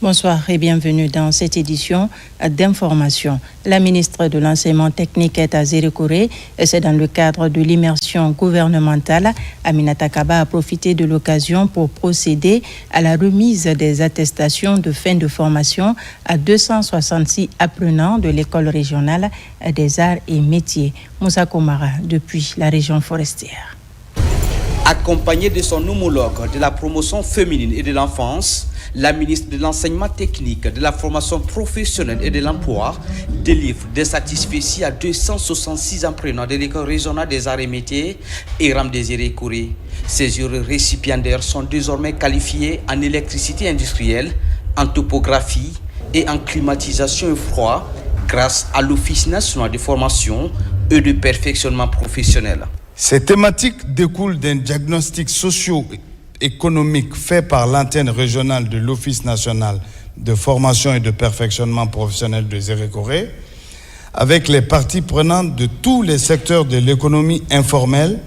Bonsoir et bienvenue dans cette édition d'information. La ministre de l'Enseignement technique est à Zérékoré et c'est dans le cadre de l'immersion gouvernementale. Aminata Kaba a profité de l'occasion pour procéder à la remise des attestations de fin de formation à 266 apprenants de l'école régionale des arts et métiers. Moussa Komara depuis la région forestière. Accompagnée de son homologue de la promotion féminine et de l'enfance, la ministre de l'Enseignement technique, de la formation professionnelle et de l'emploi délivre des satisfecits à 266 apprenants de l'école régionale des arts et métiers et Ram des Zérékoré. Ces heureux récipiendaires sont désormais qualifiés en électricité industrielle, en topographie et en climatisation et froid grâce à l'Office national de formation et de perfectionnement professionnel. Ces thématiques découlent d'un diagnostic socio-économique fait par l'antenne régionale de l'Office national de formation et de perfectionnement professionnel de Zérékoré, avec les parties prenantes de tous les secteurs de l'économie informelle,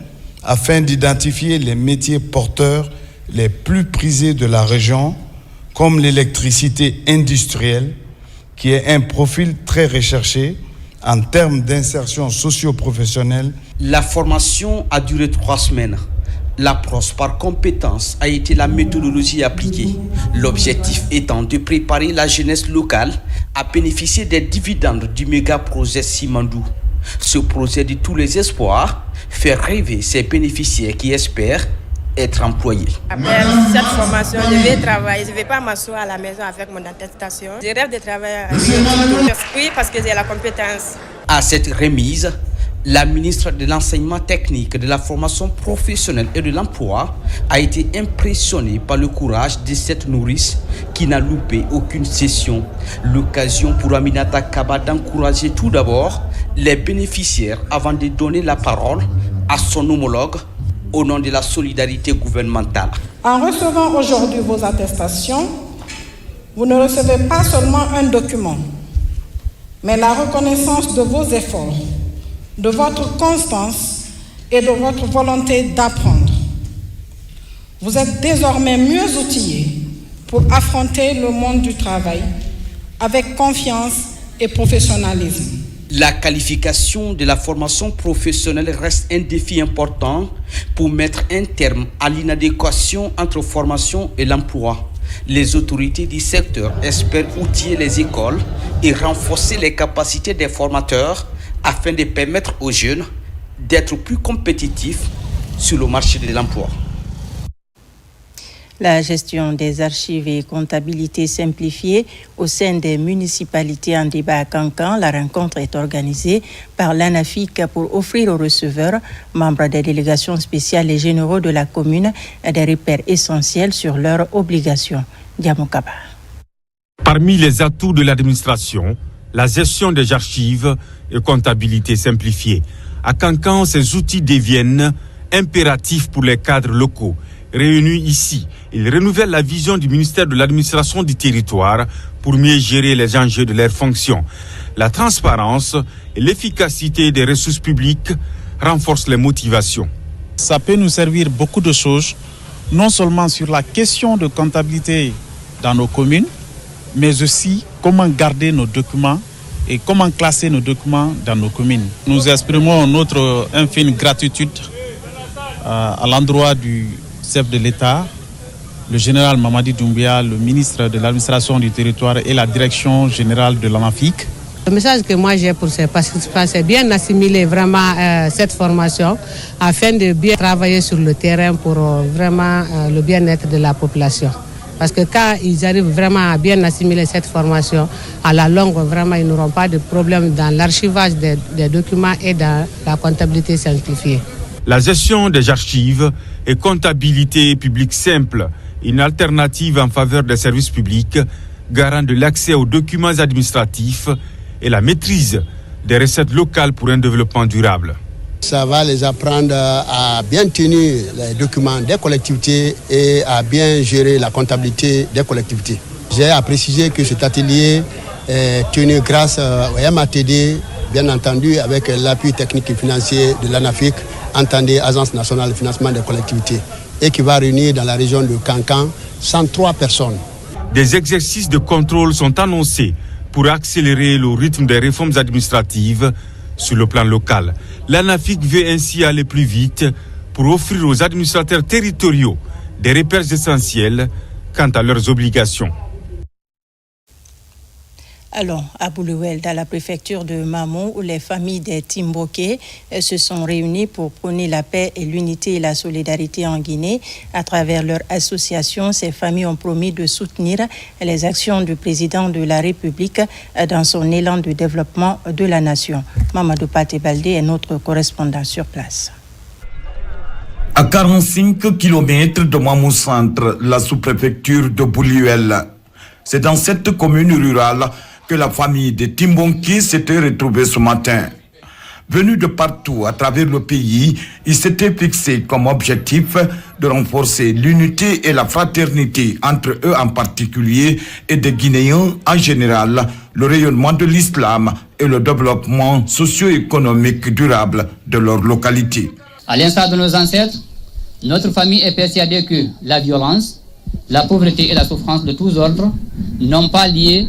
afin d'identifier les métiers porteurs les plus prisés de la région, comme l'électricité industrielle, qui est un profil très recherché en termes d'insertion socio-professionnelle. La formation a duré 3 semaines. L'approche par compétence a été la méthodologie appliquée. L'objectif étant de préparer la jeunesse locale à bénéficier des dividendes du méga-projet Simandou. Ce projet de tous les espoirs fait rêver ses bénéficiaires qui espèrent être employés. Après cette formation, je vais travailler. Je ne vais pas m'asseoir à la maison avec mon attestation. Je rêve de travailler avec oui, parce que j'ai la compétence. À cette remise, la ministre de l'Enseignement technique, de la formation professionnelle et de l'emploi a été impressionnée par le courage de cette nourrice qui n'a loupé aucune session. L'occasion pour Aminata Kaba d'encourager tout d'abord les bénéficiaires avant de donner la parole à son homologue au nom de la solidarité gouvernementale. En recevant aujourd'hui vos attestations, vous ne recevez pas seulement un document, mais la reconnaissance de vos efforts, de votre constance et de votre volonté d'apprendre. Vous êtes désormais mieux outillés pour affronter le monde du travail avec confiance et professionnalisme. La qualification de la formation professionnelle reste un défi important pour mettre un terme à l'inadéquation entre formation et l'emploi. Les autorités du secteur espèrent outiller les écoles et renforcer les capacités des formateurs afin de permettre aux jeunes d'être plus compétitifs sur le marché de l'emploi. La gestion des archives et comptabilité simplifiée au sein des municipalités en débat à Kankan. La rencontre est organisée par l'ANAFIC pour offrir aux receveurs, membres des délégations spéciales et généraux de la commune, des repères essentiels sur leurs obligations. Diamokaba. Parmi les atouts de l'administration, la gestion des archives et comptabilité simplifiée. À Kankan, ces outils deviennent impératifs pour les cadres locaux. Réunis ici, ils renouvellent la vision du ministère de l'administration du territoire pour mieux gérer les enjeux de leurs fonctions. La transparence et l'efficacité des ressources publiques renforcent les motivations. Ça peut nous servir beaucoup de choses, non seulement sur la question de comptabilité dans nos communes, mais aussi comment garder nos documents et comment classer nos documents dans nos communes. Nous exprimons notre infinie gratitude à l'endroit du chef de l'État, le général Mamadi Doumbia, le ministre de l'administration du territoire et la direction générale de l'ANAFIC. Le message que moi j'ai pour ces participants, c'est bien assimiler vraiment cette formation afin de bien travailler sur le terrain pour vraiment le bien-être de la population. Parce que quand ils arrivent vraiment à bien assimiler cette formation, à la longue, vraiment, ils n'auront pas de problème dans l'archivage des documents et dans la comptabilité simplifiée. La gestion des archives et comptabilité publique simple, une alternative en faveur des services publics, garant de l'accès aux documents administratifs et la maîtrise des recettes locales pour un développement durable. Ça va les apprendre à bien tenir les documents des collectivités et à bien gérer la comptabilité des collectivités. J'ai à préciser que cet atelier est tenu grâce au MATD, bien entendu avec l'appui technique et financier de l'ANAFIC, entendez Agence nationale de financement des collectivités, et qui va réunir dans la région de Kankan 103 personnes. Des exercices de contrôle sont annoncés pour accélérer le rythme des réformes administratives sur le plan local. L'ANAFIC veut ainsi aller plus vite pour offrir aux administrateurs territoriaux des repères essentiels quant à leurs obligations. Allons à Boulouel, dans la préfecture de Mamou, où les familles des Timboké se sont réunies pour prôner la paix et l'unité et la solidarité en Guinée. À travers leur association, ces familles ont promis de soutenir les actions du président de la République dans son élan de développement de la nation. Mamadou Paté Baldé est notre correspondant sur place. À 45 km de Mamou Centre, la sous-préfecture de Boulouel. C'est dans cette commune rurale que la famille de Timbonki s'était retrouvée ce matin. Venus de partout à travers le pays, ils s'étaient fixés comme objectif de renforcer l'unité et la fraternité entre eux en particulier et des Guinéens en général, le rayonnement de l'islam et le développement socio-économique durable de leur localité. À l'instar de nos ancêtres, notre famille est persuadée que la violence, la pauvreté et la souffrance de tous ordres n'ont pas lieu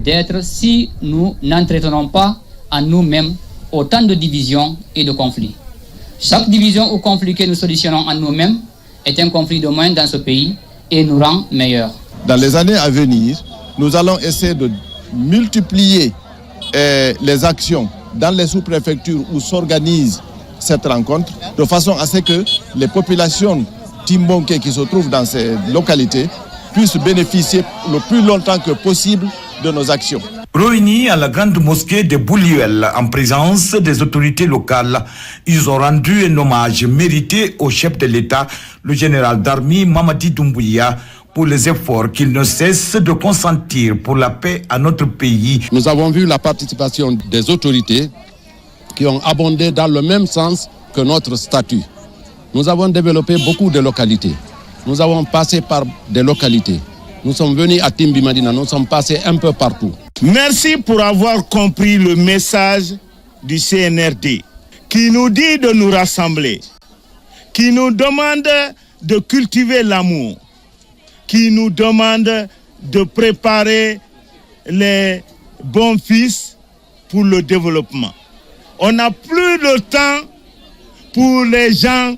d'être si nous n'entretenons pas en nous-mêmes autant de divisions et de conflits. Chaque division ou conflit que nous solutionnons en nous-mêmes est un conflit de moins dans ce pays et nous rend meilleurs. Dans les années à venir, nous allons essayer de multiplier les actions dans les sous-préfectures où s'organise cette rencontre, de façon à ce que les populations Timbonké qui se trouvent dans ces localités puissent bénéficier le plus longtemps que possible de nos actions. Réunis à la grande mosquée de Boulouel en présence des autorités locales, ils ont rendu un hommage mérité au chef de l'État, le général d'armée Mamadi Doumbouya, pour les efforts qu'il ne cesse de consentir pour la paix à notre pays. Nous avons vu la participation des autorités qui ont abondé dans le même sens que notre statut. Nous avons développé beaucoup de localités. Nous avons passé par des localités. Nous sommes venus à Timbi-Madina, nous sommes passés un peu partout. Merci pour avoir compris le message du CNRD qui nous dit de nous rassembler, qui nous demande de cultiver l'amour, qui nous demande de préparer les bons fils pour le développement. On n'a plus de temps pour les gens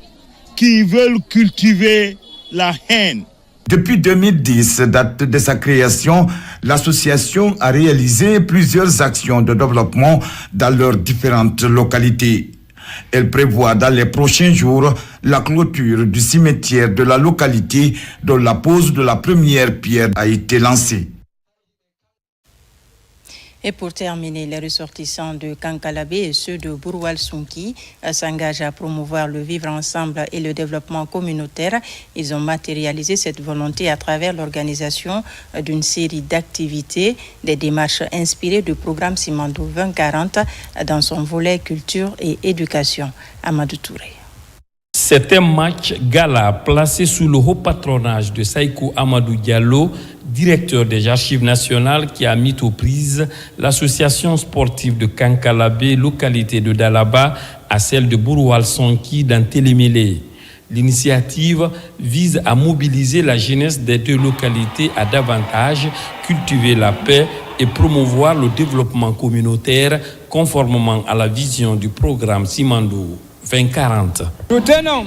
qui veulent cultiver la haine. Depuis 2010, date de sa création, l'association a réalisé plusieurs actions de développement dans leurs différentes localités. Elle prévoit dans les prochains jours la clôture du cimetière de la localité dont la pose de la première pierre a été lancée. Et pour terminer, les ressortissants de Kankalabé et ceux de Bouroual-Sunki s'engagent à promouvoir le vivre ensemble et le développement communautaire. Ils ont matérialisé cette volonté à travers l'organisation d'une série d'activités, des démarches inspirées du programme Simandou 2040 dans son volet culture et éducation. Amadou Touré. C'est un match gala placé sous le haut patronage de Saïkou Amadou Diallo, directeur des Archives nationales, qui a mis aux prises l'association sportive de Kankalabé, localité de Dalaba, à celle de Bouroual-Sonki dans Télémélé. L'initiative vise à mobiliser la jeunesse des deux localités à davantage cultiver la paix et promouvoir le développement communautaire conformément à la vision du programme Simandou 2040. Nous tenons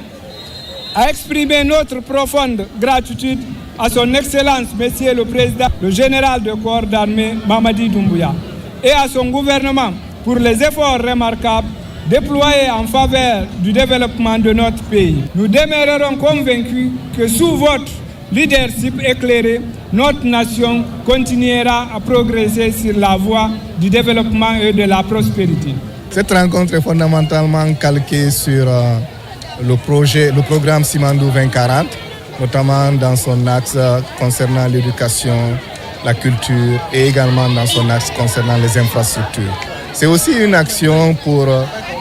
à exprimer notre profonde gratitude à son Excellence, Monsieur le Président, le Général de corps d'armée Mamadi Doumbouya, et à son gouvernement pour les efforts remarquables déployés en faveur du développement de notre pays. Nous demeurerons convaincus que sous votre leadership éclairé, notre nation continuera à progresser sur la voie du développement et de la prospérité. Cette rencontre est fondamentalement calquée sur le programme Simandou 2040, notamment dans son axe concernant l'éducation, la culture et également dans son axe concernant les infrastructures. C'est aussi une action pour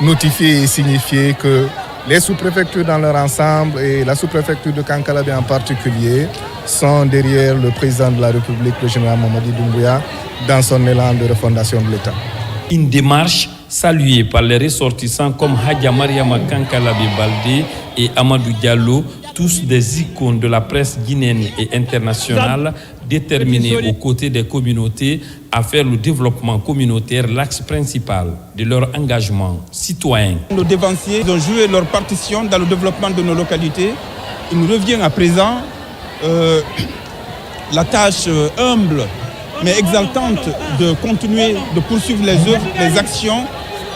notifier et signifier que les sous-préfectures dans leur ensemble et la sous-préfecture de Kankalabé en particulier sont derrière le président de la République, le général Mamadi Doumbouya, dans son élan de refondation de l'État. Une démarche saluée par les ressortissants comme Hadja Mariama Kankalabé Baldé et Amadou Diallo, tous des icônes de la presse guinéenne et internationale, déterminés aux côtés des communautés à faire le développement communautaire l'axe principal de leur engagement citoyen. Nos dévanciers ont joué leur partition dans le développement de nos localités. Il nous revient à présent la tâche humble mais exaltante de continuer de poursuivre les œuvres, les actions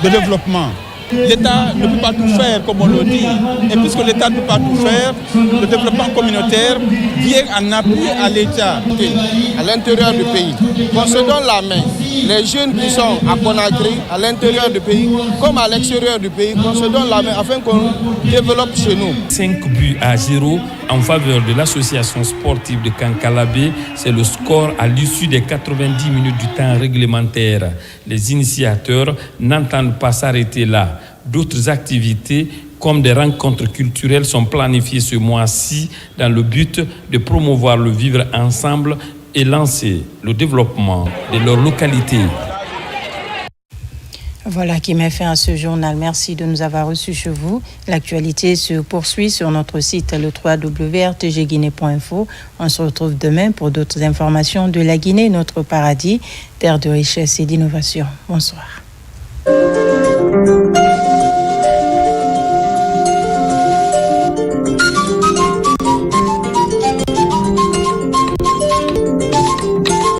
de développement. L'État ne peut pas tout faire, comme on le dit. Et puisque l'État ne peut pas tout faire, le développement communautaire vient en appui à l'État. À l'intérieur du pays, qu'on se donne la main. Les jeunes qui sont à Conakry, à l'intérieur du pays, comme à l'extérieur du pays, qu'on se donne la main afin qu'on développe chez nous. 5-0 en faveur de l'association sportive de Kankalabé. C'est le score à l'issue des 90 minutes du temps réglementaire. Les initiateurs n'entendent pas s'arrêter là. D'autres activités comme des rencontres culturelles sont planifiées ce mois-ci dans le but de promouvoir le vivre ensemble et lancer le développement de leur localité. Voilà qui met fin à ce journal. Merci de nous avoir reçus chez vous. L'actualité se poursuit sur notre site le www.rtgguinée.info. On se retrouve demain pour d'autres informations de la Guinée, notre paradis, terre de richesse et d'innovation. Bonsoir.